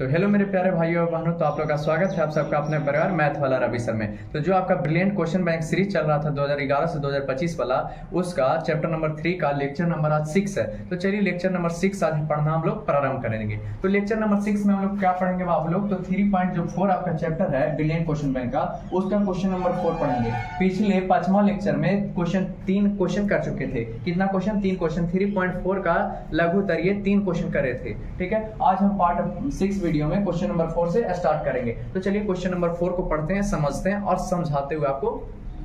तो हेलो मेरे प्यारे भाइयों और बहनों, तो आप लोग का स्वागत है आप सबका अपने परिवार मैथ वाला रवि सर में। तो जो आपका ब्रिलियंट क्वेश्चन बैंक सीरीज चल रहा था 2011 से 2025 वाला, उसका चैप्टर नंबर 3 का लेक्चर नंबर आज 6 है। तो चलिए लेक्चर नंबर 6 आज पढ़ना हम लोग प्रारंभ करेंगे। तो लेक्चर नंबर 6 में हम लोग क्या पढ़ेंगे आप लोग, तो 3.4 आपका चैप्टर है ब्रिलियंट क्वेश्चन बैंक का, उसका क्वेश्चन नंबर 4 पढ़ेंगे। पिछले 5वां लेक्चर में तीन क्वेश्चन कर चुके थे। कितना क्वेश्चन? 3 क्वेश्चन। 3.4 का लघुत्तरीय 3 क्वेश्चन करे थे। ठीक है, आज हम पार्ट 6 वीडियो में क्वेश्चन नंबर 4 से स्टार्ट करेंगे। तो चलिए क्वेश्चन नंबर 4 को पढ़ते हैं, समझते हैं और समझाते हुए आपको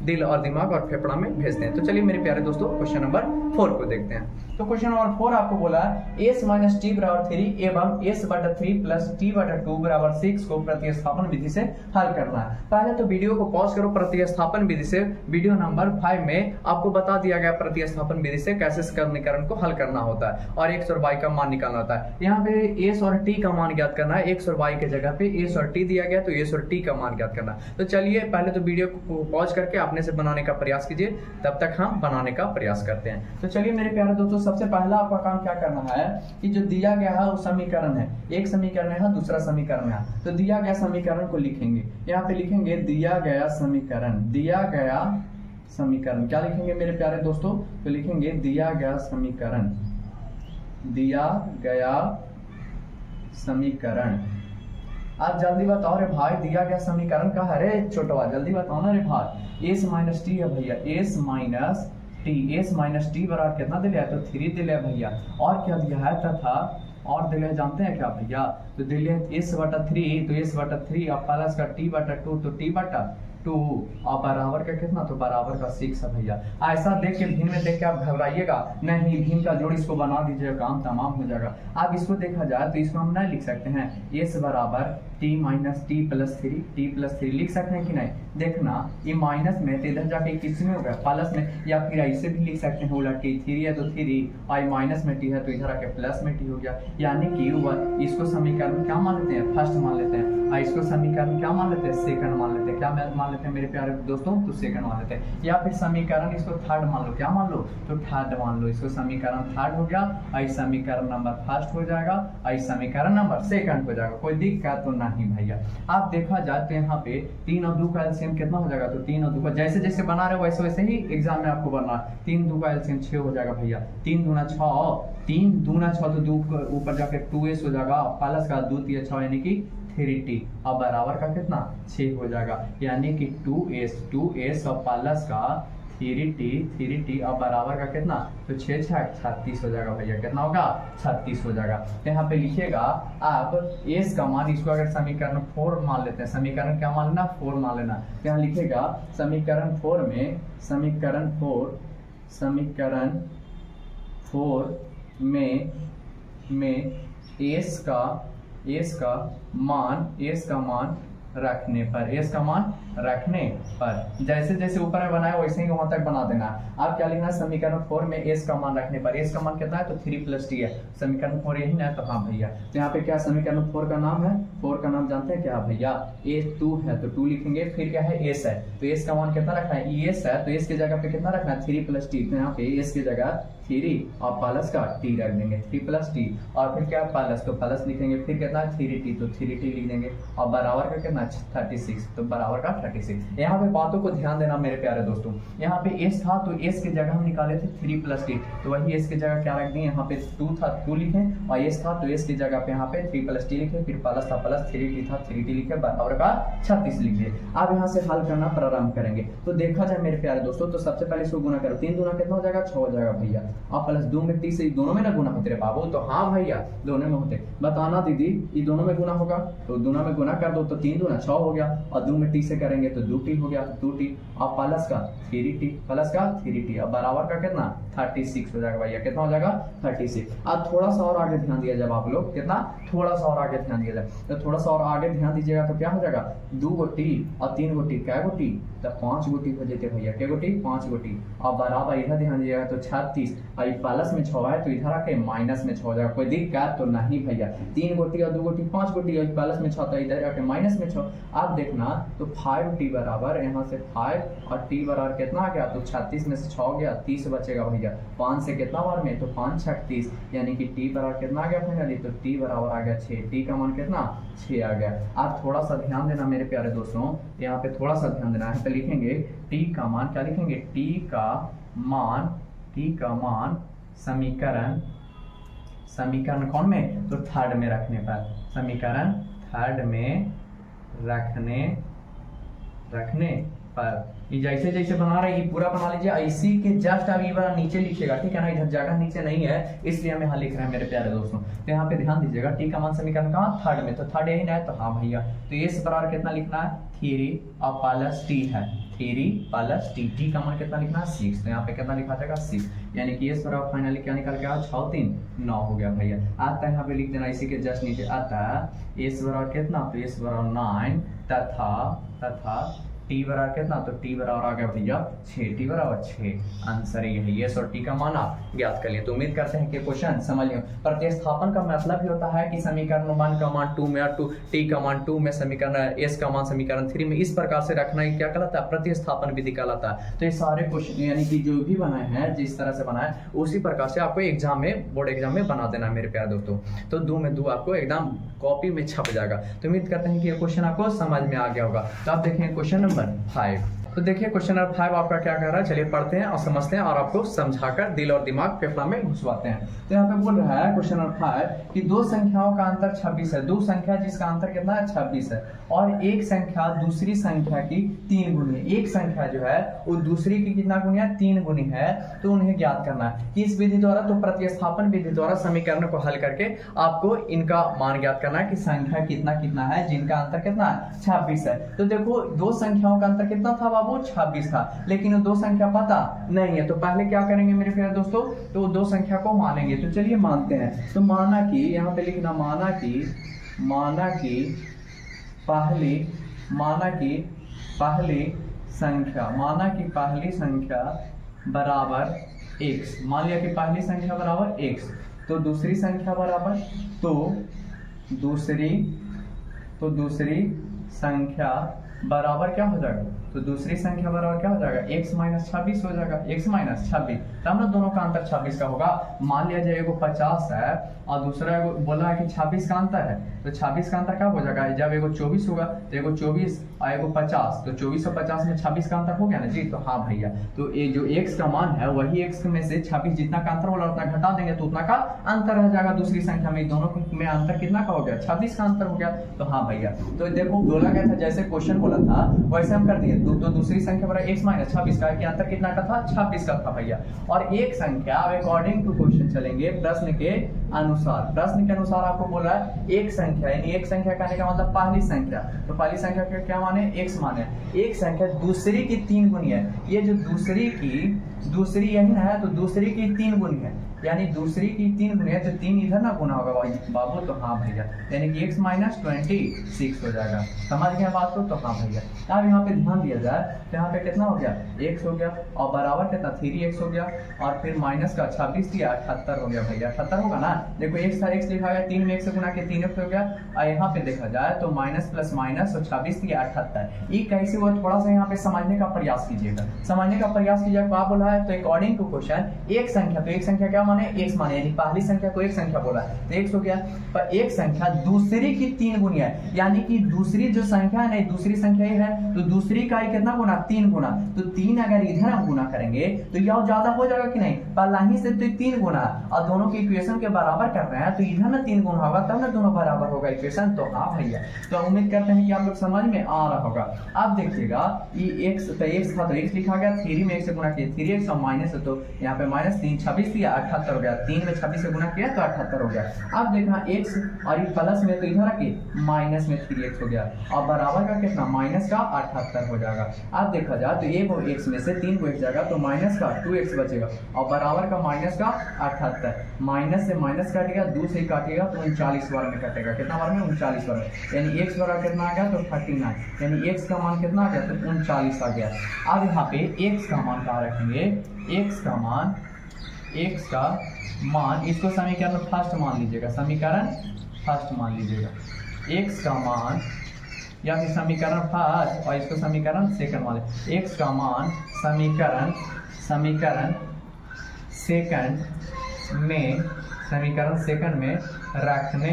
दिल और दिमाग और फेफड़ा में भेजते हैं। तो चलिए मेरे प्यारे दोस्तों क्वेश्चन नंबर 4 को देखते हैं। तो क्वेश्चन नंबर 4 आपको बोला है s - t = 3 एवं s/3 + t/2 = 6 को प्रतिस्थापन विधि से हल करना है। पहले तो वीडियो को पॉज करो। प्रतिस्थापन विधि से वीडियो नंबर 5 में आपको बता दिया गया प्रतिस्थापन विधि से कैसे समीकरण को हल करना होता है और x और y का मान निकालना होता है। यहाँ पे s और t का मान ज्ञात करना है। x और y के जगह पे s और t दिया गया तो s और t का मान ज्ञात करना है। तो चलिए पहले तो वीडियो को पॉज करके अपने से बनाने का प्रयास कीजिए, तब तक हम बनाने का प्रयास करते हैं। तो चलिए मेरे प्यारे दोस्तों, सबसे पहला आपका काम क्या करना है कि जो दिया गया है वो समीकरण है, एक समीकरण है, दूसरा समीकरण है। तो दिया गया समीकरण को लिखेंगे, यहाँ पे लिखेंगे दिया गया समीकरण। दिया गया समीकरण क्या लिखेंगे मेरे प्यारे दोस्तों? तो लिखेंगे दिया गया समीकरण। दिया गया समीकरण। आप जल्दी बताओ रे भाई, दिया गया समीकरण का है रे छोटवा, जल्दी बताओ ना रे भाई। s - t है भैया, s - t बराबर कितना दिया है? तो 3 दिया है भैया। और क्या दिया है? तथा और दिया है, जानते हैं क्या भैया? तो दिया है s/3, तो s/3 और प्लस का t/2, तो t/2 और बराबर का कितना? तो बराबर का 6 है भैया। ऐसा देख के भीम में देख के आप घबराइएगा नहीं, भीम का जोड़ इसको बना दीजिएगा, काम तमाम हो जाएगा। अब इसको देखा जाए तो इसको हम नहीं लिख सकते हैं, s बराबर t - t+3 लिख सकते हैं कि नहीं? देखना ये माइनस में तो इधर जाके किसमें हो गया? प्लस में। या फिर ऐसे भी लिख सकते हैं उलट के, 3 है तो 3 और माइनस में t है तो इधर आके प्लस में t हो गया। यानी कि इसको समीकरण क्या मान लेते हैं? फर्स्ट मान लेते हैं। और इसको समीकरण क्या मान लेते हैं? सेकंड मान लेते हैं। क्या मान लेते हैं मेरे प्यारे दोस्तों? तो सेकंड मान लेते हैं। या फिर समीकरण इसको थर्ड मान लो। क्या मान लो? तो थर्ड मान लो। इसको समीकरण थर्ड हो गया और समीकरण नंबर फर्स्ट हो जाएगा और समीकरण नंबर सेकंड हो जाएगा। कोई दिक्कत तो नहीं भैया। आप देखा जाए तो यहाँ पे 3 और 2 का एलसीएम कितना हो जाएगा? तो 3 और 2 का जैसे जैसे बना रहे हो वैसे वैसे ही एग्जाम में आपको बनना है। 3 2 का एलसीएम 6 हो जाएगा भैया। 3 दूना 6, 3 दूना 6 तो 2 ऊपर जाके 2s हो जाएगा, प्लस का 2 3 6 यानी कि 3t और बराबर का कितना? 6 हो जाएगा। यानी कि 2s और प्लस का 3t और बराबर का कितना? तो 6 6 36 हो जाएगा भैया। कितना होगा? 36 हो जाएगा। तो यहाँ पे लिखिएगा आप s का मान, इसको अगर समीकरण 4 मान लेते हैं, समीकरण क्या मान लेना? 4 मान लेना। तो यहाँ लिखिएगा समीकरण 4 में s का मान रखने पर जैसे जैसे ऊपर में बनाया वैसे ही वहां तक बना देना है। आप क्या लिखना है? समीकरण 4 में s का मान रखने पर। s का मान कितना है? तो 3 + t है। समीकरण 4 यही ना? तो हाँ भैया। तो यहाँ पे क्या समीकरण 4 का नाम है? 4 का नाम जानते हैं क्या भैया? s2 है तो 2 लिखेंगे। फिर क्या है? s है तो s का मान कितना रखना है? s है तो s के जगह पे कितना रखना है? 3 + t। तो यहाँ पे s की जगह 3 और प्लस का t रख देंगे, 3 + t और फिर क्या प्लस, तो प्लस लिखेंगे। फिर कितना? 3t तो 3t लिख देंगे और बराबर का कितना? 36 तो बराबर का 36। यहाँ पे बातों को ध्यान देना मेरे प्यारे दोस्तों। यहाँ पे s था तो s की जगह हम निकाले थे 3 + t, तो वही s की जगह क्या रख दिए? यहाँ पे 2 था 2 लिखे और s था तो s की जगह पे यहाँ पे 3 + t लिखे, फिर प्लस था प्लस, 3t था 3t लिखे, बराबर का 36 लिख दिए। अब यहाँ से हल करना प्रारंभ करेंगे। तो देखा जाए मेरे प्यारे दोस्तों, तो सबसे पहले इसको गुना करो। 3 दूना कितना हो जाएगा? 6 हो जाएगा भैया। और प्लस 2 में 30 दोनों में ना गुना होते रे बाबू? तो हाँ भैया दोनों में होते। बताना दीदी ये दोनों में गुना होगा? तो दोनों में गुना कर दो तो 3 दूना 6 हो गया और 2 में t से करेंगे तो 2t हो गया, 2t और प्लस का 3t और बराबर का कितना? 36 हो जाएगा भैया। कितना हो जाएगा? 36। अब थोड़ा सा और आगे ध्यान दिया जब आप लोग, कितना? थोड़ा सा और आगे ध्यान दिया जाए तो थोड़ा सा और आगे ध्यान दीजिएगा तो क्या हो जाएगा? 2 गो t और 3 गो t, क्या गो t? तो 5 गो t हो जाते भैया। क्या गो t? 5 गो t और बराबर इधर ध्यान दीजिएगा तो 36 और प्लस में 6 है तो इधर आके माइनस में 6 हो जाएगा। कोई दिक्कत तो नहीं भैया, 3 गोटी और 2 गोटी 5 गोटी और प्लस में 6 तो इधर आके माइनस में 6। आप देखना तो 5t बराबर यहाँ से 5 और t बराबर कितना आ गया, तो 36 में से 6 गया, 30 बचेगा भैया। 5 से कितना बार में, तो 5 6 30, यानी कि t बराबर कितना आ गया फाइनली, तो t बराबर आ गया 6। t का मान कितना, 6 आ गया। आप थोड़ा सा ध्यान देना मेरे प्यारे दोस्तों, यहाँ पे थोड़ा सा ध्यान देना है। तो लिखेंगे t का मान, क्या लिखेंगे, t का मान समीकरण कौन में, तो थर्ड में रखने पर, समीकरण थर्ड में रखने पर ये जैसे जैसे बना रहे हैं पूरा बना लीजिए। इसी के जस्ट अब ये बार नीचे लिखिएगा, ठीक है ना, इधर जगह नीचे नहीं है इसलिए हम यहाँ लिख रहे हैं मेरे प्यारे दोस्तों। तो यहाँ पे ध्यान दीजिएगा, टी का मान समीकरण कहाँ, थर्ड में, तो थर्ड यही ना है, तो हाँ भैया। तो ये बराबर कितना लिखना है, 3 और प्लस टी है, 3 प्लस टी, टी का मान कितना लिखना है, 6। तो यहाँ पे कितना लिखा जाएगा, 6, यानी कि ये बराबर फाइनली क्या निकल गया, 6 3 9 हो गया भैया। आता है यहाँ पे लिख देना इसी के जस्ट नीचे, आता है एस बराबर कितना, तो एस बराबर 9 तथा टी बराबर कितना, तो टी बराबर आ गया भैया 6, टी बराबर 6। आंसर ये है, ये और टी का मान आप ज्ञात कर लिए। तो उम्मीद करते हैं कि क्वेश्चन समझ लियो। प्रतिस्थापन का मतलब ही होता है कि समीकरण 1 का मान 2 में और टी का मान 2 में, समीकरण एस का मान समीकरण 3 में, इस प्रकार से रखना ही क्या कहलाता है, प्रतिस्थापन विधि कहलाता है। तो ये सारे क्वेश्चन यानी कि जो भी बनाए हैं, जिस तरह से बनाए उसी प्रकार से आपको एग्जाम में, बोर्ड एग्जाम में बना देना है मेरे प्यारे दोस्तों। तो 2 में 2 आपको एकदम कॉपी में छप जाएगा। तो उम्मीद करते हैं कि ये क्वेश्चन आपको समझ में आ गया होगा। तो आप देखें क्वेश्चन नंबर 5। तो देखिए क्वेश्चन नंबर 5 आपका क्या कह रहा है, चलिए पढ़ते हैं और समझते हैं और आपको समझाकर दिल और दिमाग फेफड़ा में घुसवाते हैं। तो यहाँ पे बोल रहा है क्वेश्चन नंबर 5 कि दो संख्याओं का अंतर 26 है। दो संख्या जिसका अंतर कितना है, 26 है, और एक संख्या दूसरी संख्या की 3 गुनी है। एक संख्या जो है वो दूसरी की कितना गुनी है, 3 गुनी है। तो उन्हें ज्ञात करना है कि इस विधि द्वारा, तो प्रतिस्थापन विधि द्वारा समीकरण को हल करके आपको इनका मान ज्ञात करना है कि संख्या कितना कितना है जिनका अंतर कितना है, 26 है। तो देखो दो संख्याओं का अंतर कितना था बाबू, 26 था, लेकिन वो दो संख्या पता नहीं है। तो पहले क्या करेंगे मेरे प्यारे दोस्तों, तो दो संख्या को मानेंगे। तो चलिए मानते हैं। तो माना कि यहाँ पे लिखना, माना कि पहली संख्या बराबर x। मान लिया कि पहली संख्या बराबर x, तो दूसरी संख्या बराबर, तो दूसरी संख्या बराबर क्या हो जाएगा, तो दूसरी संख्या बराबर क्या हो जाएगा, x माइनस 26 हो जाएगा, x माइनस 26। तब ना दोनों का अंतर 26 का होगा। मान लिया जाए एगो 50 है और दूसरा एगो बोला है कि 26 का अंतर है, तो 26 का अंतर कब हो जाएगा, जब एगो 24 होगा। तो एगो 24 और एगो 50, तो 24 और 50 में 26 का अंतर हो गया ना जी। तो हाँ भैया, तो ये जो x का मान है वही x में से 26 जितना का अंतर बोला उतना घटा देंगे तो उतना का अंतर रह जाएगा दूसरी संख्या में। दोनों में अंतर कितना का हो गया, 26 का अंतर हो गया। तो हाँ भैया, तो देखो बोला गया था जैसे क्वेश्चन बोला था वैसे हम कर दिए। तो दूसरी संख्या बराबर x माइनस 26 का, कि अंतर कितना का था, 26 का था भैया। और एक संख्या अकॉर्डिंग टू क्वेश्चन चलेंगे, प्रश्न के अनुसार। प्रश्न के अनुसार आपको बोला है एक संख्या, यानी एक संख्या कहने का मतलब पहली संख्या। तो पहली संख्या का क्या माने, x माने। एक संख्या दूसरी की 3 गुनी है। ये जो दूसरी यही ना है, तो दूसरी की 3 गुनी है, यानी दूसरी की 3 गुनी है, तो 3 इधर ना गुना होगा बाबू। तो हाँ भैया, यानी कि x माइनस 26 हो जाएगा। समझ गए बात को, तो हाँ भैया। अब यहाँ पे ध्यान दिया जाए तो यहाँ पे कितना हो गया, x हो गया, और बराबर कितना 3x हो गया, और फिर माइनस का 26 दिया, 78 हो गया भैया। 78 होगा ना, देखो x था, x लिखा गया, 3 में 1 से गुना के 3x हो गया। और यहाँ पे देखा जाए तो माइनस प्लस माइनस और 26 दिया 78। ये कैसे हुआ, थोड़ा सा यहाँ पे समझने का प्रयास कीजिएगा, समझने का प्रयास कीजिएगा। क्या बोला है, तो अकॉर्डिंग टू क्वेश्चन एक संख्या, तो एक संख्या क्या माने, x माने, यानी पहली संख्या को एक संख्या बोला है तो x हो गया। पर एक संख्या दूसरी की 3 गुनी है, यानी कि दूसरी जो संख्या है, नहीं दूसरी संख्या ये है, तो दूसरी का कितना गुना, 3 गुना। तो 3 अगर इधर हम गुना करेंगे तो यह ज्यादा हो जाएगा कि नहीं, पहला ही से तो 3 गुना, और दोनों की इक्वेशन के बराबर कर रहे हैं, तो इधर ना 3 गुना होगा, तब ना दोनों बराबर होगा इक्वेशन। तो हाँ भैया, तो उम्मीद करते हैं कि आप लोग समझ में आ रहा होगा। अब देखिएगा ये x, तो x था तो x लिखा गया, 3 में 1 से गुना किया 3x, और माइनस है तो यहाँ पे माइनस 3, 26 दिया 78 हो गया, 3 में 26 से गुना किया तो 78 हो गया। अब देखना x और ये प्लस में, तो इधर आके माइनस में 3x हो गया, और बराबर का कितना, माइनस का 78 हो जाएगा। अब देखा जाए तो एक x में से 3 को 1 जाएगा तो माइनस का 2x बचेगा, और बराबर का माइनस का 78। माइनस से माइनस काटेगा, 2 से काटेगा तो 39 बार में कटेगा। कितना बार में, 39 बार में, यानी x बराबर कितना आ गया, तो 39, यानी x का मान कितना आ गया, तो 39 आ गया। अब यहाँ पे x का मान कहाँ रखेंगे, x x का मान, इसको समीकरण फर्स्ट मान लीजिएगा, समीकरण फर्स्ट मान लीजिएगा, x का मान या फिर समीकरण फर्स्ट और इसको समीकरण सेकंड मान लीजिए। x का मान समीकरण सेकंड में रखने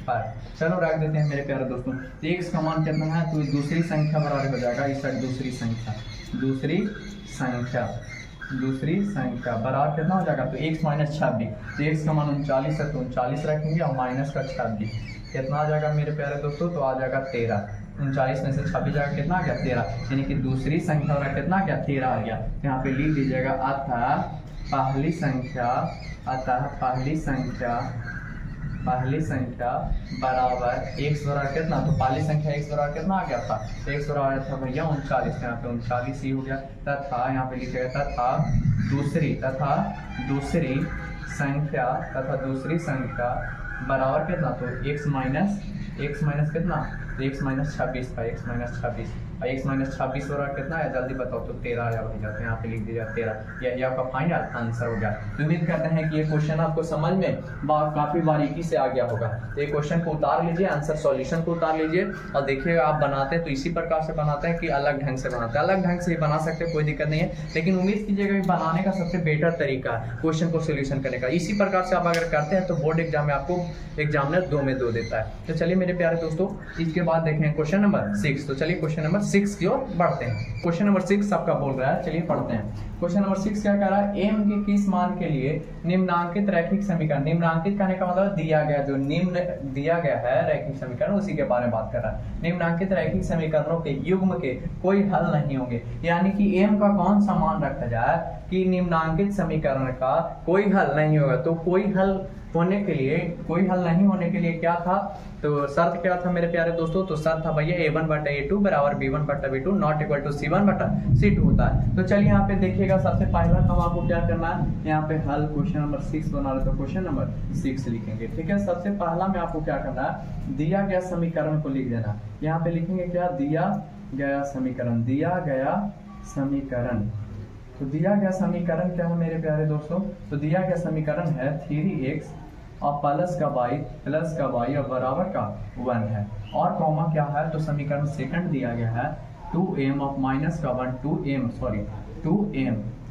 पर चलो रख देते हैं मेरे प्यारे दोस्तों। तो x का मान कितना है, तो दूसरी संख्या बराबर हो जाएगा, इस साइड दूसरी संख्या बराबर कितना हो जाएगा, तो x माइनस 26, तो x का मान 39 है, तो 39 रखेंगे और माइनस का 26 कितना आ जाएगा मेरे प्यारे दोस्तों, तो आ जाएगा 13। 39 में से 26 जाएगा, कितना आ गया 13, यानी कि दूसरी संख्या वाला कितना आ गया 13 आ गया। तो यहाँ पे लिख दीजिएगा अतः पहली संख्या बराबर x बराबर कितना, तो पहली संख्या x बराबर कितना आ गया था, x बराबर था भैया 39, यहाँ पे 39 ही हो गया। तथा यहाँ पे लिखेगा तथा दूसरी संख्या बराबर कितना, तो x माइनस कितना, तो x माइनस 26 था, x माइनस 26 हो रहा कितना है, जल्दी बताओ, तो 13 आया भैया। तो यहाँ पे लिख दीजिए 13, ये आपका फाइनल आंसर हो गया। तो उम्मीद करते हैं कि ये क्वेश्चन आपको समझ में काफी बारीकी से आ गया होगा। तो ये क्वेश्चन को उतार लीजिए, आंसर सॉल्यूशन को उतार लीजिए और देखिएगा आप बनाते हैं तो इसी प्रकार से बनाते हैं कि अलग ढंग से बनाते हैं, अलग ढंग से ही बना सकते हैं, कोई दिक्कत नहीं है। लेकिन उम्मीद कीजिएगा कि बनाने का सबसे बेटर तरीका है क्वेश्चन को सोल्यूशन करने का। इसी प्रकार से आप अगर करते हैं तो बोर्ड एग्जाम में आपको एग्जामिनर 2 में 2 देता है। तो चलिए मेरे प्यारे दोस्तों, इसके बाद देखें क्वेश्चन नंबर 6। तो चलिए क्वेश्चन नंबर 6 की ओर बढ़ते हैं। क्वेश्चन नंबर 6 आपका बोल रहा है, चलिए पढ़ते हैं। क्वेश्चन नंबर 6 क्या कह रहा है, m के किस मान के लिए निम्नांकित रैखिक समीकरण, निम्नांकित कहने का मतलब दिया गया, जो निम्न दिया गया है रैखिक समीकरण उसी के बारे में बात कर रहा है। निम्नांकित रैखिक समीकरणों के युग्म के कोई हल नहीं होंगे, यानी कि m का कौन सा मान रखा जाए कि निम्नांकित समीकरण का कोई हल नहीं होगा। तो कोई हल नहीं होने के लिए क्या था, तो शर्त क्या था मेरे प्यारे दोस्तों, तो शर्त था भैया a1/a2 बराबर b1/b2 not equal to c1/c2 होता है। तो चलिए यहाँ पे देखिएगा, सबसे पहला काम आपको क्या करना है, यहाँ पे हल क्वेश्चन नंबर 6 बना रहे तो क्वेश्चन नंबर 6 लिखेंगे, ठीक है। सबसे पहला में आपको क्या करना है, दिया गया समीकरण को लिख देना। यहाँ पे लिखेंगे क्या, दिया गया समीकरण। तो दिया गया समीकरण क्या है मेरे प्यारे दोस्तों, तो दिया गया समीकरण है 3x और प्लस का y और बराबर का 1 है, और कॉमा क्या है, तो समीकरण सेकंड दिया गया है 2m और माइनस का 1, 2m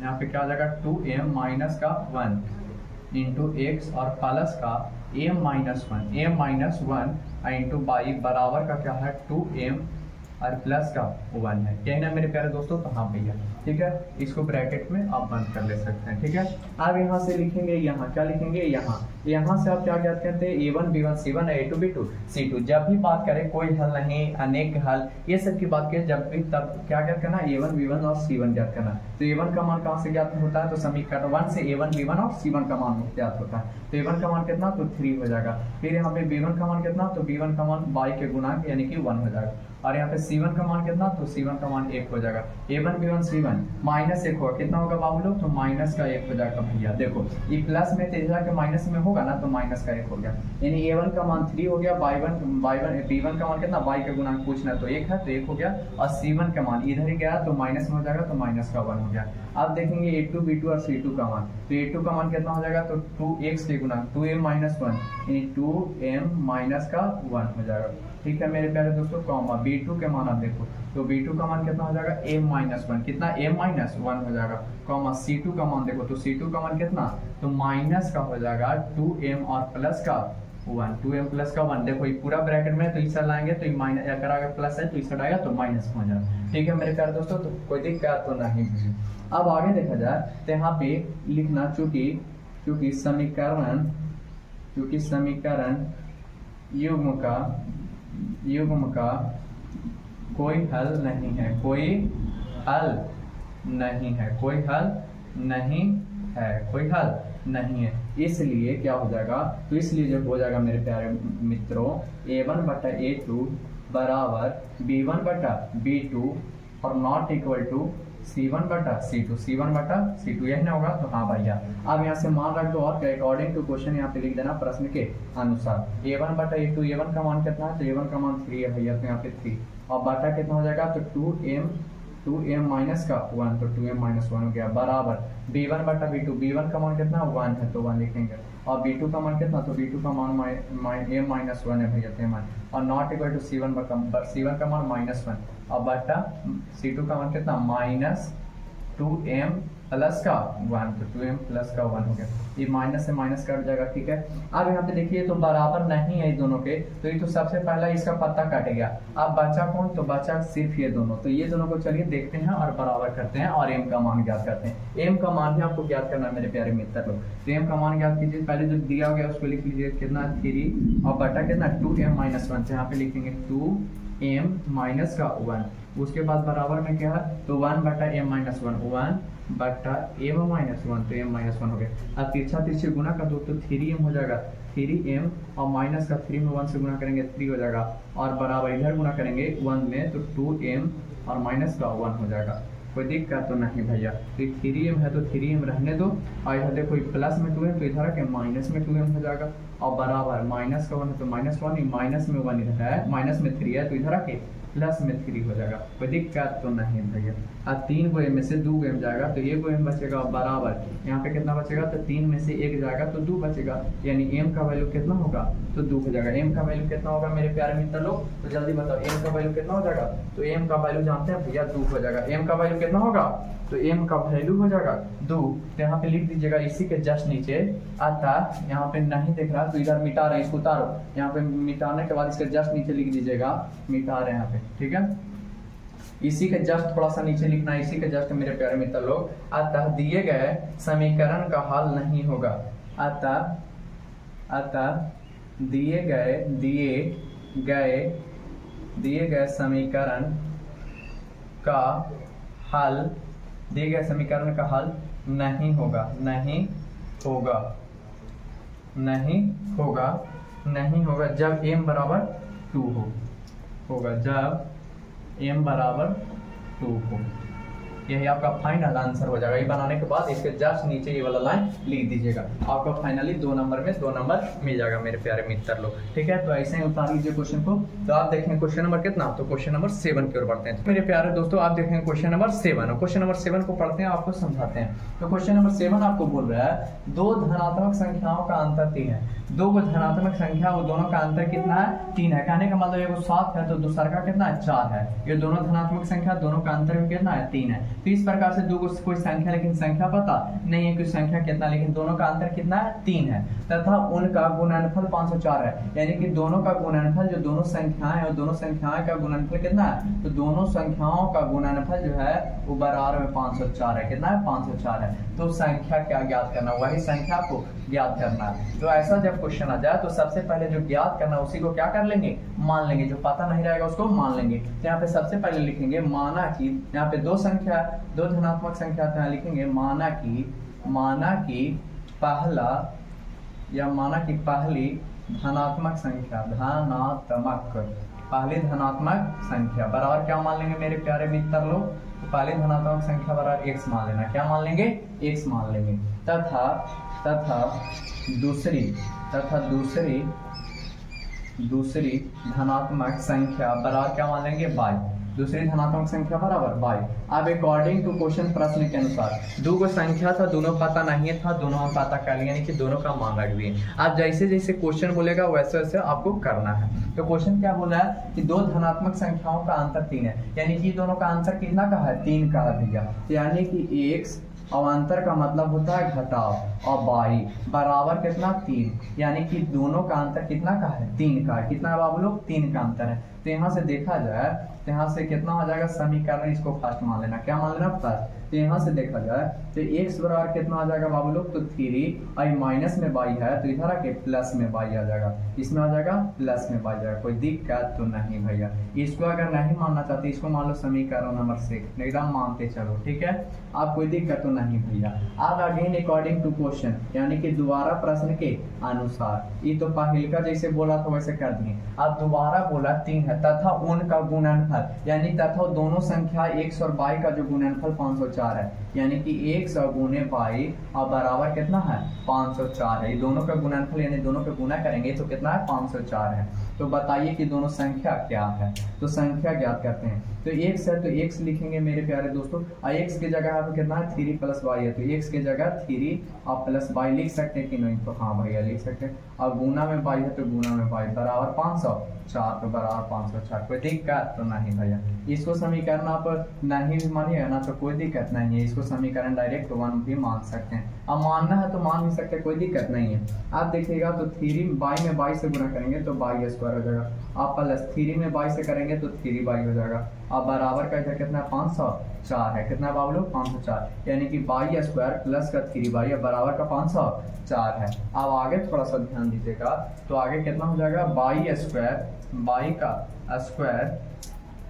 यहाँ पे क्या आ जाएगा 2m माइनस का 1 इंटू x और प्लस का m माइनस 1 इंटू y बराबर का क्या है 2m और प्लस का 1 है, यही ना मेरे प्यारे दोस्तों। तो हाँ भैया ठीक है, इसको ब्रैकेट में आप बंद कर ले सकते हैं, ठीक है। अब यहाँ से लिखेंगे, यहाँ क्या लिखेंगे, यहाँ से आप क्या कहते हैं, a1 b1 c1 a2 b2 c2। जब भी बात करें कोई हल नहीं, अनेक हल, ये सब की बात करें जब भी, तब क्या ज्ञात करना, a1 b1 और c1 ज्ञात करना। तो a1 का मान कहाँ से ज्ञात होता है, तो समीकरण 1 से a1 b1 और c1 का मान ज्ञात होता है। तो a1 का मान कितना, तो 3 हो जाएगा। फिर यहाँ पे b1 का मान कितना, तो b1 का मान y के गुणांक यानी कि 1 हो जाएगा। और यहाँ पे c1 का मान कितना, तो c1 का मान 1 हो जाएगा। a1 b1 c1 माइनस 1 होगा, कितना होगा बाबू लोग, तो माइनस का 1 हो जाएगा भैया। देखो ये प्लस में तेजा के माइनस में होगा ना, तो माइनस का 1 हो गया, यानी a1 का मान 3 हो गया, b1 का मान कितना, y का गुणांक पूछना तो 1 है तो 1 हो गया, और c1 का मान इधर ही गया तो माइनस में हो जाएगा, तो माइनस का 1 हो गया। अब देखेंगे a2 b2 और c2 का मान, तो a2 का मान कितना हो जाएगा, तो 2x के गुणांक 2m माइनस 1 यानी 2m माइनस का 1 हो जाएगा, ठीक है मेरे प्यारे दोस्तों। कॉमा b2 के मान आप देखो, तो b2 का मान कितना हो जाएगा, m माइनस 1, कितना m माइनस 1 हो जाएगा। कॉमा c2 का मान देखो, तो c2 का मान कितना, तो माइनस का हो जाएगा 2m और प्लस का 1, 2m प्लस का 1। देखो ये पूरा ब्रैकेट में, तो इस साइड लाएंगे तो माइनस, अगर अगर प्लस है तो इस साइड आएगा तो माइनस हो जाएगा, ठीक है मेरे प्यारे दोस्तों। तो कोई दिक्कत तो नहीं। अब आगे देखा जाए तो यहाँ पे लिखना, चूंकि समीकरण युग्म का कोई हल नहीं है, इसलिए क्या हो जाएगा, तो इसलिए जब हो जाएगा मेरे प्यारे मित्रों a1/a2 बराबर b1/b2 और नॉट इक्वल टू c1/c2 यही ना होगा। तो हाँ भैया, अब यहाँ से मान रख दो और अकॉर्डिंग टू क्वेश्चन यहाँ पे लिख देना प्रश्न के अनुसार। a1/a2, a1 का मान कितना है, तो a1 का मान 3 है भैया, तो यहाँ पे 3 और बटा कितना हो जाएगा, तो 2m माइनस का 1 तो 2m माइनस 1 हो गया बराबर b1 बटा b2। b1 का मान कितना 1 है तो 1 लिखेंगे और b2 का मान कितना तो b2 का मान m माइनस 1 है भैया मान और नॉट इक्वल टू c1 का मान माइनस 1 और बटा c2 का मान कितना माइनस 2m प्लस का 1 तो 2m प्लस का 1 हो गया। ये माइनस से माइनस कट जाएगा ठीक है। अब यहाँ पे देखिए तो बराबर नहीं है दोनों के तो ये तो सबसे पहला इसका पत्ता कट गया। अब बचा कौन तो बचा सिर्फ ये दोनों। तो ये दोनों को चलिए देखते हैं और बराबर करते हैं और m का मान ज्ञात करते हैं। m का मान भी आपको ज्ञात करना है मेरे प्यारे मित्र लोग। तो m का मान ज्ञात कीजिए। पहले जो दिया गया उसको लिख लीजिए कितना 3 और बटा कितना 2m माइनस 1 से यहाँ पे लिखेंगे 2m माइनस का 1। उसके बाद बराबर में क्या है तो 1 बटा m माइनस 1 1 बटा m माइनस 1 तो m माइनस 1 हो गया। अब तिरछा तिरछे गुना कर दो तो 3m हो जाएगा 3m और माइनस का 3 में 1 से गुना करेंगे 3 हो जाएगा और बराबर इधर गुना करेंगे 1 में तो 2m और माइनस का 1 हो जाएगा। कोई दिक्कत तो नहीं भैया। तो 3m है तो 3m रहने दो और इधर देखो प्लस में 2m तो इधर के माइनस में 2m हो जाएगा और बराबर माइनस का 1 है तो माइनस 1 माइनस में 1 इधर है माइनस में 3 है तो इधर आके प्लस में 3 हो जाएगा। कोई दिक्कत तो नहीं भैया। अब 3 को m में से 2 m जाएगा तो ये m बचेगा और बराबर यहाँ पे कितना बचेगा तो 3 में से 1 जाएगा तो 2 बचेगा यानी m का वैल्यू कितना होगा तो 2 हो जाएगा। m का वैल्यू कितना होगा मेरे प्यारे मित्र लोग तो जल्दी बताओ m का वैल्यू कितना हो जाएगा। तो m का वैल्यू जानते हैं भैया 2 हो जाएगा। m का वैल्यू कितना होगा तो m का वैल्यू हो जाएगा 2। तो यहाँ पे लिख दीजिएगा इसी के जस्ट नीचे अतः यहाँ पे नहीं दिख रहा तो इधर मिटा रहे हैं इसको उतारो। यहाँ पे मिटाने के बाद इसके जस्ट नीचे लिख दीजिएगा मिटा रहे हैं यहाँ पे ठीक है। इसी के जस्ट थोड़ा सा नीचे लिखना है इसी के जस्ट मेरे प्यारे मित्र लोग अतः दिए गए समीकरण का हल नहीं होगा। अतः दिए गए समीकरण का हल दिए गए समीकरण का हल नहीं होगा जब m बराबर 2 होगा जब m बराबर 2 हो। यही आपका फाइनल आंसर हो जाएगा। ये बनाने के बाद इसके जस्ट नीचे ये वाला लाइन लिख दीजिएगा आपका फाइनली 2 नंबर में 2 नंबर मिल जाएगा मेरे प्यारे मित्र लोग ठीक है। तो ऐसे ही उतार लीजिए क्वेश्चन को। तो आप देखें क्वेश्चन नंबर कितना तो क्वेश्चन नंबर 7 की ओर बढ़ते हैं। तो मेरे प्यारे दोस्तों आप देखें क्वेश्चन नंबर 7 और क्वेश्चन नंबर 7 को पढ़ते हैं आपको समझाते हैं। तो क्वेश्चन नंबर 7 आपको बोल रहा है 2 धनात्मक संख्याओं का अंतर 3 है। 2 धनात्मक संख्या वो दोनों का अंतर कितना है 3 है। कहने का मतलब एगो 7 है तो दूसरा का कितना है 4 है। ये दोनों धनात्मक संख्या दोनों का अंतर में कितना है 3 है। तो इस प्रकार से 2 कोई संख्या लेकिन संख्या पता नहीं है कि संख्या कितना लेकिन दोनों का अंतर कितना है 3 है तथा उनका गुणनफल 504 है। यानी कि दोनों का गुणनफल जो दोनों संख्याएं है दोनों संख्याएं का गुणनफल कितना है तो दोनों संख्याओं का गुणनफल जो है वो बराबर में 504 है। कितना है 504 है। तो संख्या क्या ज्ञात करना वही संख्या को ज्ञात करना है। तो ऐसा जब क्वेश्चन आ जाए तो सबसे पहले जो ज्ञात करना उसी को क्या कर लेंगे मान लेंगे। जो पता नहीं रहेगा उसको मान लेंगे। तो यहाँ पे सबसे पहले लिखेंगे माना कि यहाँ पे 2 धनात्मक संख्या तो यहाँ लिखेंगे माना कि पहली धनात्मक संख्या पहली धनात्मक संख्या बराबर क्या मान लेंगे मेरे प्यारे मित्र लोग तो पहली धनात्मक संख्या बराबर x मान लेना। क्या मान लेंगे x मान लेंगे तथा दूसरी धनात्मक संख्या बराबर क्या मान लेंगे y। दूसरी धनात्मक संख्या बराबर y। अब अकॉर्डिंग टू क्वेश्चन प्रश्न के अनुसार 2 को संख्या था दोनों पता नहीं था दोनों हम पता कर लिए यानी कि दोनों का मान रख दिए। आप जैसे जैसे क्वेश्चन बोलेगा वैसे वैसे आपको करना है। तो क्वेश्चन क्या बोला है कि 2 धनात्मक संख्याओं का अंतर 3 है यानी कि दोनों का अंतर कितना का है 3 का है भैया। यानी कि x अवान्तर का मतलब होता है घटाव और y बराबर कितना 3 यानी कि दोनों का अंतर कितना का है 3 का। कितना बाबू लोग 3 का अंतर है। तो यहाँ से देखा जाए तो यहाँ से कितना हो जाएगा समीकरण इसको फर्स्ट मान लेना। क्या मान लेना फर्स्ट। तो यहाँ से देखा जाए तो x बराबर कितना आ जाएगा बाबू लोग तो 3 और माइनस में y है तो इधर आके प्लस में y आ जाएगा इसमें आ जाएगा प्लस में y आ जाएगा। कोई दिक्कत तो नहीं भैया। इसको अगर नहीं मानना चाहते इसको मान लो समीकरण नंबर 6 एकदम मानते चलो ठीक है। आप कोई दिक्कत तो नहीं भैया। अब अगेन अकॉर्डिंग टू क्वेश्चन यानी कि दोबारा प्रश्न के अनुसार ये तो पहले का जैसे बोला था वैसे कर दिए। अब दोबारा बोला 3 है तथा उनका गुणनफल यानी तथा दोनों संख्या x और y का जो गुणनफल 504 है यानी कि 100 गुने बाई और बराबर कितना है 504 है। दोनों का गुणनफल यानी दोनों का गुना करेंगे तो कितना है 504 है। तो बताइए कि दोनों संख्या क्या है, तो संख्या ज्ञात करते हैं। तो x है तो x लिखेंगे मेरे प्यारे दोस्तों, और x की जगह यहाँ पे कितना है 3 + y है, तो x की जगह 3 और प्लस y लिख सकते हैं कि नहीं, तो हाँ भैया लिख सकते हैं। और गुना में y है तो गुना में y बराबर 504, तो बराबर 504। कोई दिक्कत तो नहीं भैया। इसको समीकरण आप नहीं भी मानिएगा ना तो कोई दिक्कत नहीं है, इसको समीकरण डायरेक्ट 1 भी मान सकते हैं। अब मानना है तो मान भी सकते हैं, कोई दिक्कत नहीं है। आप देखिएगा तो 3 y में y से गुना करेंगे तो y स्क्वायर हो जाएगा, आप प्लस 3 में y से करेंगे तो 3y हो जाएगा। अब बराबर का इधर कितना 504 है, कितना बाबू 504, यानी कि y स्क्वायर प्लस का 3y बराबर का 504 है। अब आगे थोड़ा सा ध्यान दीजिएगा, तो आगे कितना हो जाएगा y स्क्वायर, y का स्क्वायर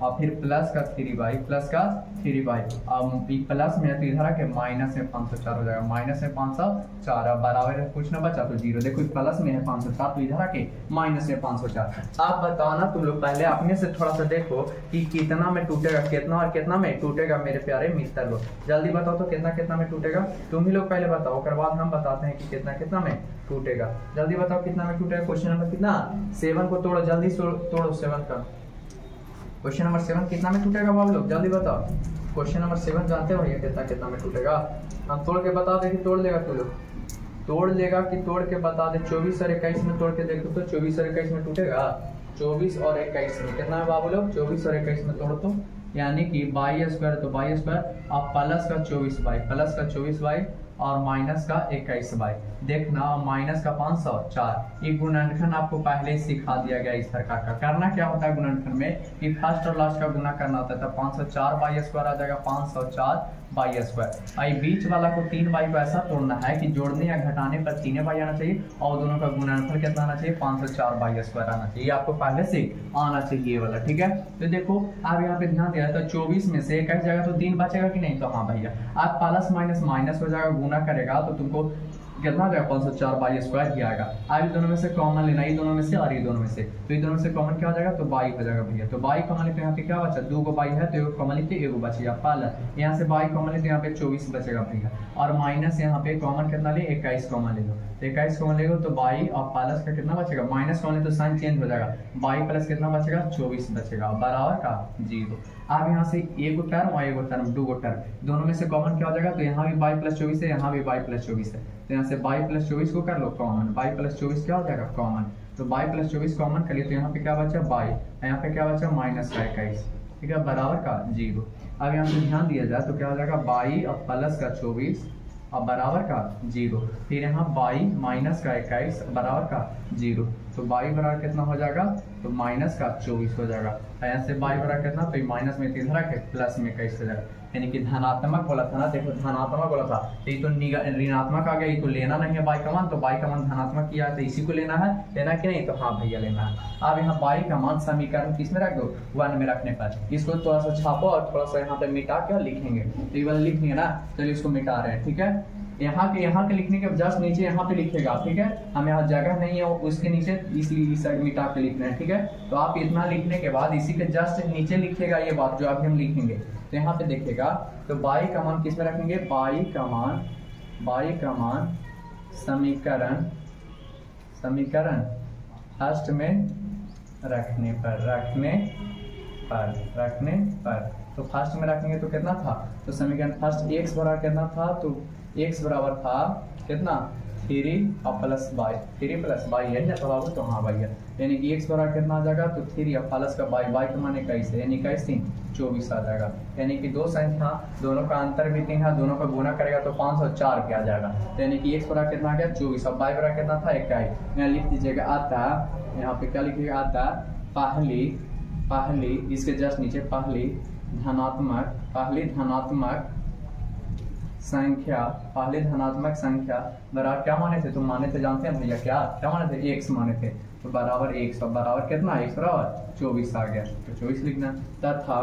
और फिर प्लस का 3y, प्लस का 3y, अब प्लस में तो इधर आके माइनस में 504 हो जाएगा, माइनस में 504 अब बराबर कुछ ना बचा तो 0। देखो प्लस में है 504 तो इधर आके माइनस में 504। आप बताओ ना तुम लोग, पहले अपने से थोड़ा सा देखो कि कितना में टूटेगा, कितना और कितना में टूटेगा मेरे प्यारे मित्र लोग, जल्दी बताओ तो कितना कितना में टूटेगा। तुम ही लोग पहले बताओ, उसके बाद हम बताते हैं कि कितना कितना में टूटेगा। जल्दी बताओ कितना में टूटेगा। क्वेश्चन नंबर कितना 7 को तोड़ो, जल्दी तोड़ो 7 का। क्वेश्चन नंबर 7 कितना में टूटेगा बाबू लोग, जल्दी बताओ। क्वेश्चन नंबर 7 जानते हो भैया कितना कितना में टूटेगा, हम तोड़ के बता दे कि तोड़ लेगा तू लोग, तोड़ लेगा कि तोड़ के बता दे। 24 और 21 में तोड़ के देखो तो 24 और 21 में टूटेगा, 24 और 21 में कितना है बाबू लोग, 24 और 21 में तोड़ तो यानी कि y स्क्वायर तो y स्क्वायर और प्लस का 24y, प्लस का 24y और माइनस का 21y। देखना माइनस का 504, ये गुणनखंड आपको पहले ही सिखा दिया गया इस प्रकार का। करना क्या होता है गुणनखंड में कि फर्स्ट और लास्ट का गुना करना होता है, तो 504y स्क्वायर आ जाएगा 504y स्क्वायर। आई बीच वाला को 3y को ऐसा तोड़ना है कि जोड़ने या घटाने पर 3y आना चाहिए और दोनों का गुणनफल कितना आना चाहिए 504y स्क्वायर आना चाहिए, आपको पहले से आना चाहिए वाला, ठीक है। तो देखो आप यहाँ पे ध्यान दिया तो 24 में से 21 जगह तो 3 बचेगा कि नहीं, तो हाँ भैया आप प्लस माइनस माइनस हो जाएगा, गुना करेगा तो तुमको कितना आ जाएगा 504y स्क्वायर ही आएगा। अब दोनों में से कॉमन लेना, ये दोनों में से और ये दोनों में से, तो ये दोनों में से कॉमन क्या हो जाएगा तो y हो जाएगा भैया। तो y कॉमन लेते यहाँ पे क्या बचा 2 को y है तो एक कॉमन लेते एगो बचेगा प्लस, यहाँ से y कॉमन लेते यहाँ पे 24 बचेगा भैया, और माइनस यहाँ पे कॉमन कितना ले 21 कॉमन ले लो, 21 कॉमन ले लो तो y और प्लस का कितना बचेगा माइनस कॉमन ले तो साइन चेंज हो जाएगा, y प्लस कितना बचेगा 24 बचेगा बराबर का 0। अब यहाँ से एगो टर्म और एगो टर्म, 2 टर्म, दोनों में से कॉमन क्या हो जाएगा तो यहाँ भी y प्लस 24 है, यहाँ भी y प्लस 24 है, तो यहाँ से y प्लस 24 को कर लो कॉमन, y प्लस 24 क्या हो जाएगा कॉमन, तो y प्लस 24 कॉमन कर लिए तो यहाँ पे क्या बचा y, यहाँ पे क्या बचा माइनस का 21, ठीक है बराबर का 0। अब यहाँ पे ध्यान दिया जाए तो क्या हो जाएगा y और प्लस का 24 और बराबर का 0, फिर यहाँ y माइनस का 21 बराबर का 0, तो y बराबर कितना हो जाएगा तो माइनस का 24 हो जाएगा, यहाँ से y बराबर कितना तो माइनस में इधर रखे प्लस में 21 हो जाएगा, यानी कि धनात्मक बोला था ना, देखो धनात्मक बोला था तो ये तो ऋणात्मक आ गया, ये तो लेना नहीं है y का मान, तो y का मान धनात्मक किया है तो इसी को लेना है, लेना कि नहीं, तो हाँ भैया लेना है। अब यहाँ y का मान समीकरण किस में रख दो 1 में रखने पर, इसको थोड़ा सा छापो और थोड़ा सा यहाँ पे मिटा के लिखेंगे, तो ये वाला लिखेंगे ना, चलिए इसको मिटा रहे हैं, ठीक है। यहाँ के लिखने के जस्ट नीचे यहाँ पे लिखेगा, ठीक है, हम यहाँ जगह नहीं है उसके नीचे इसलिए इस साइड मिटा के लिख रहे हैं, ठीक है। तो आप इतना लिखने के बाद इसी के जस्ट नीचे लिखेगा ये बात जो अभी हम लिखेंगे, तो यहाँ पे देखेगा तो y का मान किस में रखेंगे, y का मान समीकरण फर्स्ट में रखने पर तो फर्स्ट में रखेंगे तो कितना था, तो समीकरण फर्स्ट x बराबर कितना था, तो x बराबर था कितना 3 और प्लस y, 3 प्लस y है ना, तो तो हाँ भैया, यानी कि x बराबर कितना आ जाएगा तो 3 और प्लस का y का मान 21 है, यानी 21 3 24 आ जाएगा, यानी कि दो संख्या दोनों का अंतर भी 3 है, दोनों का गुना करेगा तो 504 के आ जाएगा, तो यानी कि x बराबर कितना आ गया 24 और y बराबर कितना था 21। यहाँ लिख दीजिएगा आता, यहाँ पे क्या लिखिएगा आता पहली इसके जस्ट नीचे पहली धनात्मक संख्या बराबर क्या माने थे, तुम माने थे जानते हैं भैया क्या माने थे x माने थे, तो बराबर 100 बराबर कितना x बराबर 24 आ गया, तो 24 लिखना। तथा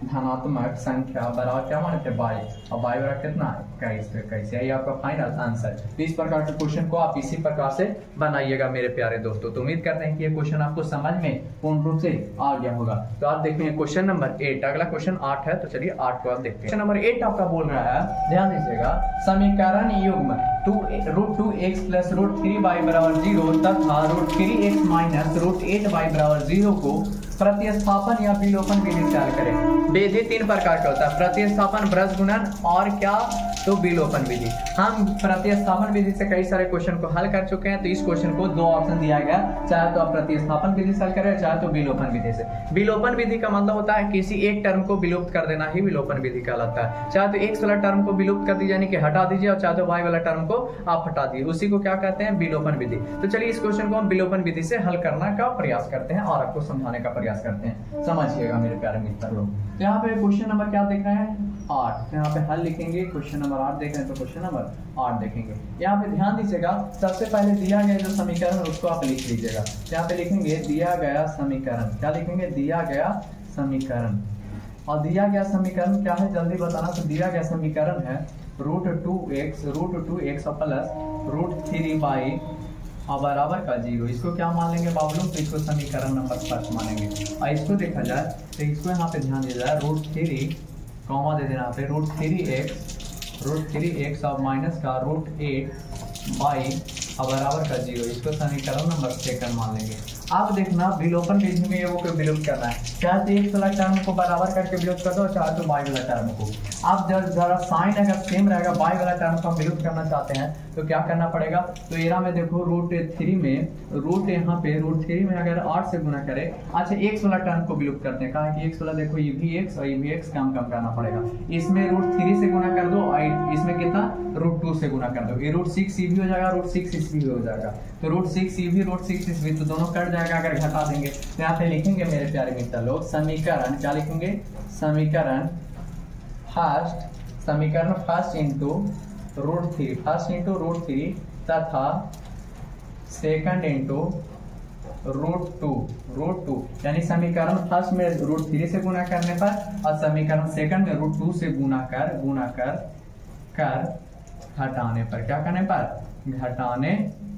धनात्मक संख्या बराबर क्या माने थे बाई, और बाई बराबर कितना 21 पे 21, यही आपका फाइनल आंसर। तो इस प्रकार के क्वेश्चन को आप इसी प्रकार से बनाइएगा मेरे प्यारे दोस्तों। तो उम्मीद करते हैं कि ये क्वेश्चन आपको समझ में पूर्ण रूप से आ गया होगा। तो आप देखेंगे क्वेश्चन नंबर 8, अगला क्वेश्चन 8 है, तो चलिए 8 को आप देखते हैं। क्वेश्चन नंबर 8 आपका बोल रहा है, ध्यान दीजिएगा, समीकरण युग्म √2x + √3y = 0 तथा √3x - √8y = 0 को प्रतिस्थापन या विलोपन विधि से हल करें। विधि 3 प्रकार का होता है, प्रतिस्थापन, ब्रज गुणन और क्या, तो विलोपन विधि। हम प्रतिस्थापन विधि से कई सारे क्वेश्चन को हल कर चुके हैं। तो इस क्वेश्चन को 2 ऑप्शन दिया गया, चाहे तो आप प्रतिस्थापन विधि से हल करें, चाहे तो विलोपन विधि से। विलोपन विधि का मतलब होता है किसी एक टर्म को विलुप्त कर देना ही विलोपन विधि कहलाता है। चाहे तो x वाला टर्म को विलुप्त कर दीजिए यानी कि हटा दीजिए, और चाहे तो y वाला टर्म को आप हटा दीजिए, उसी को क्या कहते हैं, विलोपन विधि। तो चलिए इस क्वेश्चन को हम विलोपन विधि से हल करने का प्रयास करते हैं और आपको समझाने का प्रयास करते हैं। समझिएगा मेरे प्यारे मित्र लोग। तो यहाँ पे क्वेश्चन नंबर क्या देख रहे हैं, 8। यहाँ पे हल लिखेंगे, क्वेश्चन नंबर 8 देख रहे हैं तो क्वेश्चन नंबर 8 देखेंगे। यहाँ पे ध्यान दीजिएगा, सबसे पहले दिया गया जो समीकरण उसको आप लिख लीजिएगा। यहाँ पे लिखेंगे दिया गया समीकरण, क्या लिखेंगे, दिया गया समीकरण। और दिया गया समीकरण क्या है जल्दी बताना। तो दिया गया समीकरण है √2x प्लस √3y और बराबर का 0। इसको क्या मान लेंगे बाबू, तो इसको समीकरण नंबर 1 मानेंगे। और इसको देखा जाए तो इसको यहाँ पे ध्यान दिया जाए, √3 कॉमा दे देना पे √3x और माइनस का √8y और बराबर का 0। इसको समीकरण नंबर 2 मान लेंगे। आप देखना विलोपन विधि में वो को विलुप्त करना है, चाहे तो x वाला टर्म को बराबर करके विलुप्त कर दो, चाहे तो y वाला टर्म को। आप जरा साइन अगर सेम रहेगा, y वाला टर्म को हम विलुप्त करना चाहते हैं तो क्या करना पड़ेगा। तो एरा में देखो √3 में यहाँ पे √3 में अगर 8 से गुना करें, अच्छा x वाला टर्म को विलुप्त करते हैं, कहा कि x वाला देखो ये भी x और ये भी x कम करना पड़ेगा। इसमें √3 से गुना कर दो और इसमें कितना √2 से गुना कर दो, ये √6 ये भी हो जाएगा, √6 इस भी हो जाएगा। तो √6 ये भी √6 इस भी, तो दोनों कट जाएगा अगर घटा देंगे। तो यहाँ पे लिखेंगे मेरे प्यारे मित्र लोग, समीकरण क्या लिखेंगे, समीकरण फर्स्ट इंटू √3 तथा सेकंड इंटू √2 यानी समीकरण फर्स्ट में √3 से गुना करने पर और समीकरण सेकंड में √2 से गुना कर घटाने पर, क्या करने पर, घटाने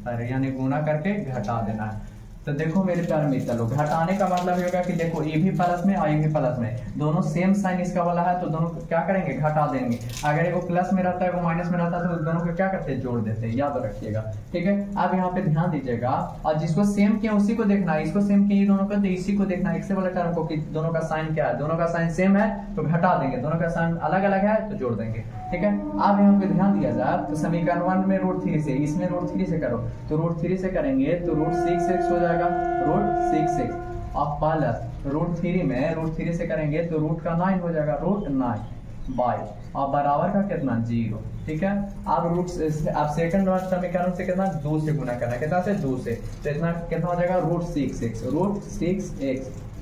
पर, यानी गुना करके घटा देना है। तो देखो मेरे प्यारे मित्र लोग, घटाने का मतलब होगा कि देखो ए भी प्लस में और ए भी प्लस में, दोनों सेम साइन इसका वाला है, तो दोनों को क्या करेंगे, घटा देंगे। अगर एगो प्लस में रहता है एगो माइनस में रहता है तो दोनों को क्या करते हैं, जोड़ देते हैं, याद रखिएगा। ठीक है, अब यहाँ पे ध्यान दीजिएगा, और जिसको सेम किया उसी को देखना है, इसको सेम किया दोनों को तो इसी को देखना है, एक्स वाले टर्म को कि दोनों का साइन क्या है, दोनों का साइन सेम है तो घटा देंगे, दोनों का साइन अलग अलग है तो जोड़ देंगे। ठीक है, अब यहाँ पे ध्यान दिया जाए तो समीकरण 1 में √3 से, इसमें √3 से करो तो √3 से करेंगे तो √6x हो जाएगा, √6x और प्लस √3 में √3 से करेंगे तो रूट का 9 हो जाएगा, √9 बाई और बराबर का कितना 0। ठीक है, अब अब सेकंड समीकरण से कितना 2 से गुना करना है, कितना से 2 से, तो इतना कितना हो जाएगा √6x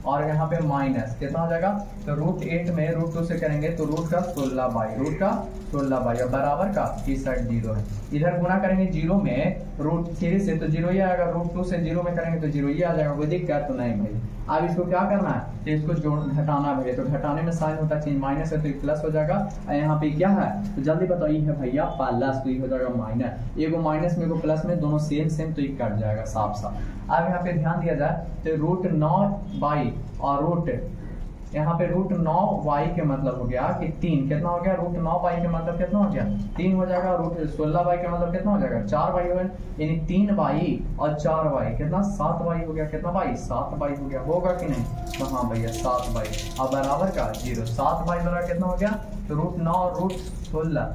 और यहाँ पे माइनस कितना हो जाएगा, तो √8 में √2 से करेंगे तो रूट का 16 बाई और बराबर का इस साइड 0 है। इधर गुना करेंगे 0 में √3 से तो 0 ही आएगा, √2 से 0 में करेंगे तो 0 ही आ जाएगा, कोई दिक्कत तो नहीं भाई। अब इसको क्या करना है, तो इसको जोड़ घटाना है, तो घटाने में साइन होता है माइनस है तो प्लस हो जाएगा, और यहाँ पे क्या है तो जल्दी बताओ, ये है भैया प्लस, तो ये हो जाएगा माइनस, एगो माइनस में एगो प्लस में दोनों सेम तो ये कट जाएगा साफ। अब यहाँ पे ध्यान दिया जाए तो √9 बाई और यहाँ पे √9y के मतलब हो गया कि 3, कितना हो गया, √9y के मतलब कितना हो गया 3 हो जाएगा, √16y के मतलब कितना हो जाएगा 4y हो गया, यानी 3y और 4y कितना 7y हो गया, कितना y 7y हो गया, होगा कि नहीं, तो हाँ भैया 7y और बराबर का 0। 7y बराबर कितना हो गया, तो √9 और √16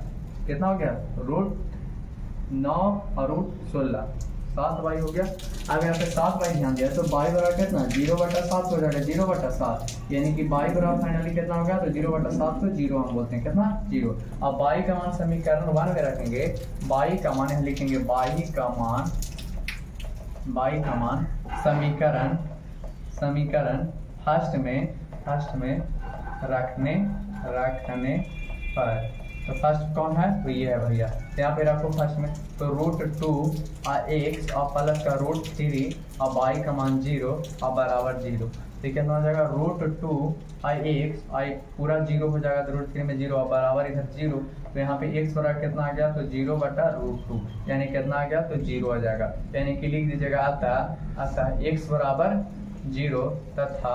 कितना हो गया, √9 और √16 7y हो गया। अब यहाँ पे 7y ध्यान दिया तो y बराबर कितना 0/7 हो जाएगा, 0/7 यानी कि y बराबर फाइनली कितना होगा, तो 0/7 को 0 हम बोलते हैं, कितना 0। अब y का मान समीकरण 1 में रखेंगे, y का मान लिखेंगे, y का मान समीकरण फर्स्ट में रखने पर, तो फर्स्ट कौन है, तो ये है भैया, यहाँ पे रखो फर्स्ट में, तो √2 और x और प्लस का √3 और y का मान 0 और बराबर 0। तो कितना हो जाएगा √2 आई पूरा 0 हो जाएगा, तो √3 में 0 बराबर इधर 0, तो यहाँ पे x बराबर कितना आ गया, तो 0/√2 यानी कितना आ गया, तो 0 आ जाएगा। यानी कि लिख दीजिएगा आता x बराबर 0 तथा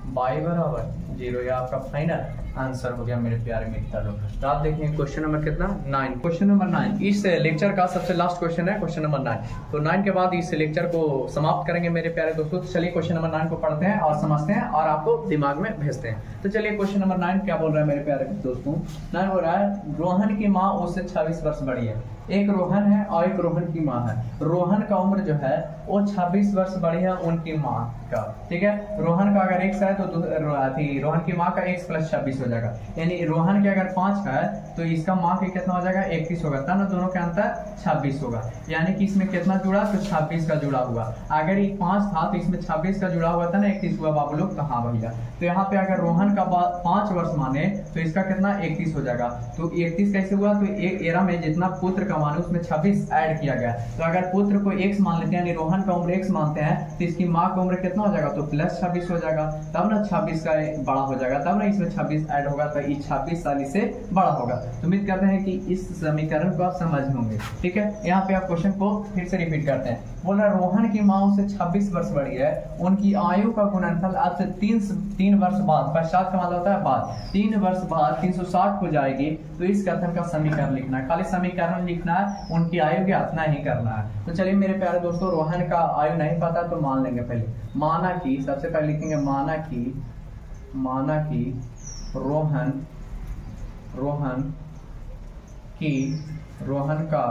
y बराबर 0। यह आपका फाइनल आंसर हो गया मेरे प्यारे मित्रों। तो आप देखेंगे क्वेश्चन नंबर कितना 9, क्वेश्चन नंबर 9 इस लेक्चर का सबसे लास्ट क्वेश्चन है, क्वेश्चन नंबर 9। तो 9 के बाद इस लेक्चर को समाप्त करेंगे मेरे प्यारे दोस्तों। तो चलिए क्वेश्चन नंबर 9 को पढ़ते हैं और समझते हैं और आपको दिमाग में भेजते हैं। तो चलिए क्वेश्चन नंबर 9 क्या बोल रहा है मेरे प्यारे दोस्तों। 9 बोल रहा है रोहन की माँ उससे 26 वर्ष बड़ी है। एक रोहन है और एक रोहन की माँ है। रोहन का उम्र जो है वो 26 वर्ष बड़ी है उनकी माँ का, ठीक है। रोहन का अगर x है तो रोहन की माँ का x + 26 हो जाएगा। यानी रोहन के अगर 5 है तो इसका माँ के कितना हो जाएगा 31 होगा, तब ना दोनों के अंतर 26 होगा। यानी कि इसमें कितना जुड़ा, तो 26 का जुड़ा हुआ। अगर ये 5 था तो इसमें 26 का जुड़ा हुआ था ना, 31 हुआ बाबू लोग, तो हाँ भैया। तो यहाँ पे अगर रोहन का 5 वर्ष माने तो इसका कितना 31 हो जाएगा। तो 31 कैसे हुआ, तो एक एरा में जितना पुत्र का मान उसमें 26 ऐड किया गया। तो अगर पुत्र को x मान लेते हैं यानी रोहन का उम्र x मानते हैं तो इसकी माँ का उम्र कितना हो जाएगा, तो +26 हो जाएगा। तब ना 26 का बड़ा हो जाएगा, तब ना इसमें 26 ऐड होगा, तो ये 26 साल से बड़ा होगा। तो उम्मीद करते हैं कि इस समीकरण को आप समझ होंगे, ठीक है। यहाँ पे आप क्वेश्चन को फिर से रिपीट करते हैं। बोल रहा रोहन की माँ उससे 26 वर्ष बड़ी है, उनकी आयु का गुणनफल आज से 3 वर्ष बाद, पश्चात का मतलब होता है बाद, 3 वर्ष बाद 360 हो जाएगी। तो इस कथन का समीकरण लिखना है, खाली समीकरण लिखना है, उनकी आयु ज्ञात नहीं करना है। तो चलिए मेरे प्यारे दोस्तों, रोहन का आयु नहीं पता तो मान लेंगे पहले। माना कि सबसे पहले लिखेंगे माना कि रोहन का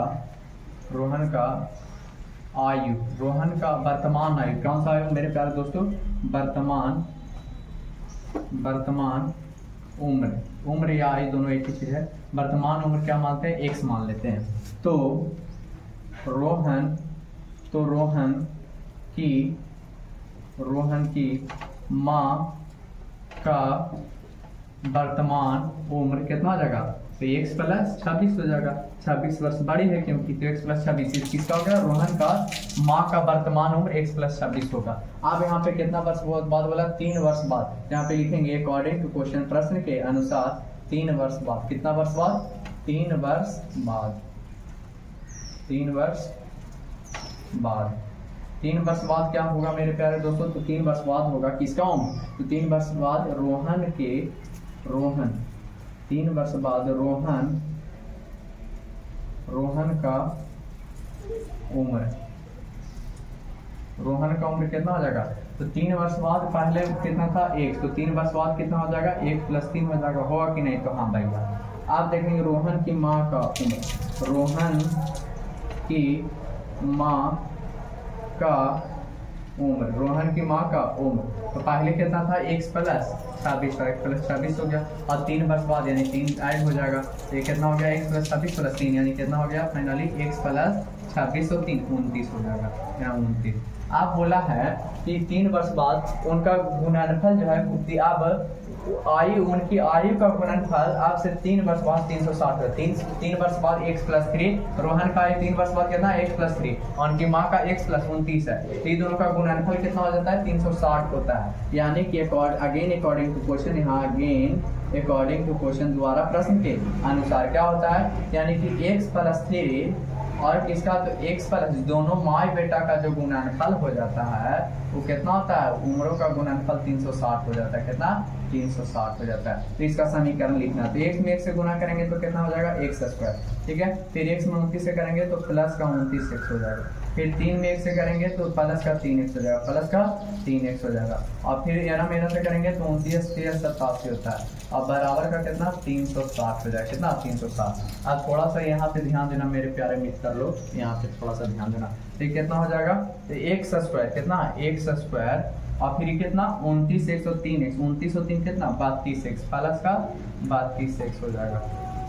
आयु, रोहन का वर्तमान आयु, कौन सा आयु मेरे प्यारे दोस्तों, वर्तमान उम्र या आयु दोनों एक ही चीज है। वर्तमान उम्र क्या मानते हैं, x मान लेते हैं। तो रोहन की माँ का वर्तमान उम्र कितना हो जाएगा, तो x + 26 हो जाएगा। 26 वर्ष बड़ी है क्योंकि, तो x + 26 किसका हो गया, रोहन का माँ का वर्तमान उम्र x + 26 होगा। आप यहाँ पे कितना वर्ष बाद बोला, 3 वर्ष बाद। यहाँ पे लिखेंगे अकॉर्डिंग टू क्वेश्चन, प्रश्न के अनुसार 3 वर्ष बाद। कितना वर्ष बाद, 3 वर्ष बाद। 3 वर्ष बाद क्या होगा मेरे प्यारे दोस्तों, तो 3 वर्ष बाद होगा किसका उम्र, तो 3 वर्ष बाद रोहन 3 वर्ष बाद रोहन का उम्र कितना हो जाएगा, तो 3 वर्ष बाद पहले कितना था 1, तो 3 वर्ष बाद कितना हो जाएगा 1 + 3 हो जाएगा, होगा कि नहीं, तो हाँ भैया। आप देखेंगे रोहन की माँ का उम्र, रोहन की माँ का उम्र, तो पहले कितना था x + 26, 1 + 26 हो गया, और 3 वर्ष बाद यानी 3 ऐड हो जाएगा, तो ये कितना हो गया x + 26 + 3 यानी कितना हो गया फाइनली x + 26 और 3 29 हो जाएगा, यहाँ 29। आप बोला है कि 3 वर्ष बाद उनका गुणनफल जो है, अब उनकी आयु का गुणनफल आपसे 3 वर्ष बाद 360 है। 3 वर्ष बाद x + 3, रोहन का आयु 3 वर्ष बाद कितना x + 3, और उनकी माँ का x + 29 है। तो ये दोनों का गुणनफल कितना हो जाता है 360 होता है। यानी कि अकॉर्डिंग टू क्वेश्चन, यहाँ अकॉर्डिंग टू क्वेश्चन द्वारा प्रश्न के अनुसार क्या होता है, यानी कि x + 3 और किसका, तो x + दोनों माँ बेटा का जो गुणनफल हो जाता है वो कितना होता है, उम्रों का गुणनफल 360 हो जाता है। कितना 360 हो जाता है। तो इसका समीकरण लिखना, तो x में 1 से गुना करेंगे तो कितना हो जाएगा x², ठीक है। फिर x में 29 से करेंगे तो प्लस का 29x हो जाएगा। फिर 3 में 1 से करेंगे तो प्लस का 3x हो जाएगा, प्लस का 3x हो जाएगा। और फिर 11 में से करेंगे तो 29 13 87 होता है, और बराबर का कितना 360 हो जाएगा। कितना 360। अब थोड़ा सा यहाँ पे ध्यान देना मेरे प्यारे मित्र लोग, यहाँ पे थोड़ा सा ध्यान देना। तो कितना हो जाएगा, तो x² कितना x², और फिर कितना 29 103x, 29 और 3 कितना 32x, प्लस का 32x हो जाएगा।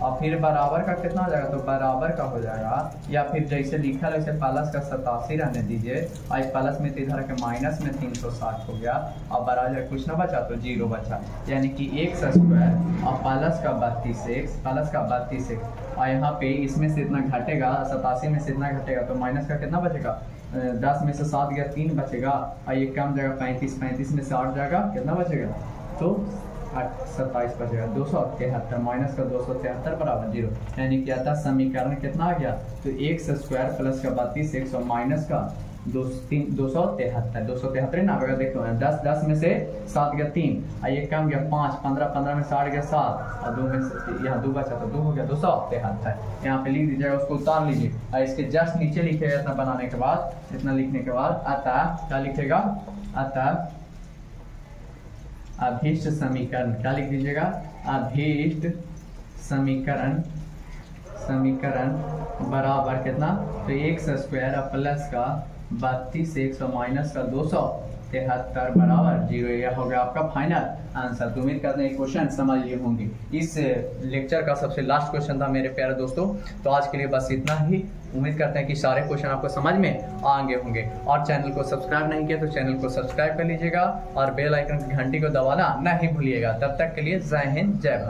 और फिर बराबर का कितना हो जाएगा, तो बराबर का हो जाएगा, या फिर जैसे लिखा है वैसे प्लस का 87 रहने दीजिए, और इस प्लस में तो इधर के माइनस में 360 हो गया, और बराबर कुछ ना बचा तो 0 बचा, यानी कि x स्क्वायर और प्लस का 32x और यहाँ पे इसमें से इतना घटेगा, 87 में से इतना घटेगा तो माइनस का कितना बचेगा, 10 में से 7 गया 3 बचेगा, और ये कम जाएगा 35 में से 8 जाएगा, कितना बचेगा, तो 27 बचेगा, 273 माइनस का 273 बराबर 0, यानी कि आता समीकरण कितना आ गया, तो x स्क्वायर प्लस का 32x और माइनस का 273 ना आएगा, देखो 10 में से 7 गया 3, और ये कम गया 5, 15 में से 8 गया 7, और 2 में से यहाँ 2 बचा तो 2 हो गया 273, यहाँ पे लिख दीजिएगा, उसको उतार लीजिए, और इसके जस्ट नीचे लिखिएगा इतना बनाने के बाद, इतना लिखने के बाद अतः क्या लिखेगा, अतः अभीष्ट समीकरण, क्या लिख दीजिएगा, अभीष्ट समीकरण बराबर कितना, तो x स्क्वायर प्लस का 32x और माइनस का 273 बराबर 0। यह हो गया आपका फाइनल आंसर। तो उम्मीद करते हैं क्वेश्चन समझ लिए होंगे। इस लेक्चर का सबसे लास्ट क्वेश्चन था मेरे प्यारे दोस्तों। तो आज के लिए बस इतना ही। उम्मीद करते हैं कि सारे क्वेश्चन आपको समझ में आएंगे होंगे। और चैनल को सब्सक्राइब नहीं किया तो चैनल को सब्सक्राइब कर लीजिएगा और बेल आइकन की घंटी को दबाना नहीं भूलिएगा। तब तक के लिए जय हिंद, जय भारत।